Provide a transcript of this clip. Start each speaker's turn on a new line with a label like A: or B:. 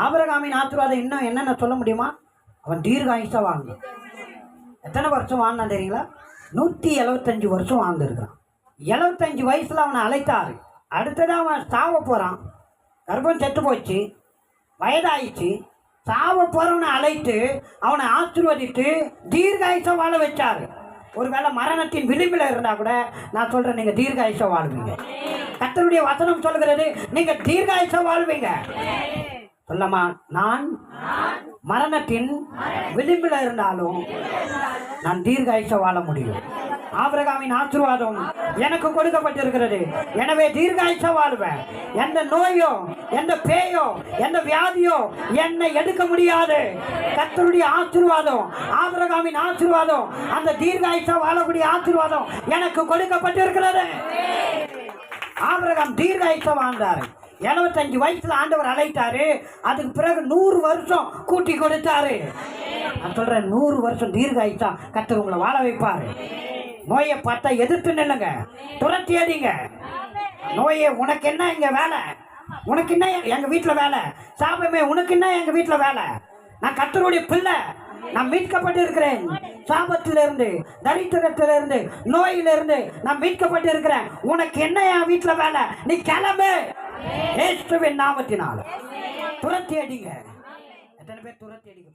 A: ஆபிரகாமின் ஆசீர்வாதம் இன்னும் என்னென்ன சொல்ல முடியுமா? அவன் தீர்காயுசா வாழ்ந்தான். எத்தனை வருஷம் வாழ்ந்தான் தெரியுங்களா? 175 வருஷம் வாழ்ந்துருக்கிறான். 75 வயசுல அவனை அழைத்தாரு. அடுத்ததான் அவன் சாவ போறான். கர்ப்பம் செத்து போச்சு, வயதாயிடுச்சு. சாவ போறவனை அழைத்து அவனை ஆசீர்வதித்து தீர்காயுசா வாழ வச்சாரு. ஒருவேளை மரணத்தின் விளிம்பில் இருந்தா கூட நான் சொல்றேன், நீங்க தீர்காயுசா வாழ்வீங்க. கர்த்தருடைய வசனம் சொல்கிறது, நீங்க தீர்காயுசா வாழ்வீங்க. சொல்லமா, நான் மரணத்தின் விளிம்பில் இருந்தாலும் நான் தீர்காயுசா வாழ முடியும். ஆபிரகாமின் ஆசீர்வாதம் எனக்கு கொடுக்கப்பட்டிருக்கிறது. எனவே தீர்காயுசா வாழ்வேன். எந்த நோயோ, எந்த பேயோ, எந்த வியாதியோ என்னை எடுக்க முடியாது. கர்த்தருடைய ஆசீர்வாதம், ஆபிரகாமின் ஆசீர்வாதம், அந்த தீர்காயுசா வாழக்கூடிய ஆசீர்வாதம் எனக்கு கொடுக்கப்பட்டிருக்கிறது. ஆபிரகாம் தீர்காயுசா வாழ்ந்தார். 75 வயசுல ஆண்டவர் அழைத்தாரு. அதுக்கு பிறகு 100 வருஷம் கூட்டி கொடுத்தாரு. நான் சொல்றேன், 100 வருஷம் தீர்காயுசா கர்த்தர் உங்களை வாழ வைப்பாரு. நோயை பார்த்தா எதிர்த்து நில்லுங்க, துரத்தி அடிங்க. நோயே, உனக்கு என்ன எங்க வேலை? உனக்கு என்ன எங்க வீட்டுல வேலை? சாபமே, உனக்கு என்ன எங்க வீட்டுல வேலை? நான் கர்த்தருடைய பிள்ளை. நான் மீட்கப்பட்டு இருக்கிறேன். சாபத்திலிருந்து, தரித்திரத்திலிருந்து, நோயிலிருந்து நான் மீட்கப்பட்டு இருக்கிறேன். உனக்கு என்ன என் வீட்டுல வேலை? நீ கிளம்பு. இயேசுவின் நாமத்தினால துரத்தி அடிங்க. எத்தனை பேர் துரத்தி அடிக்க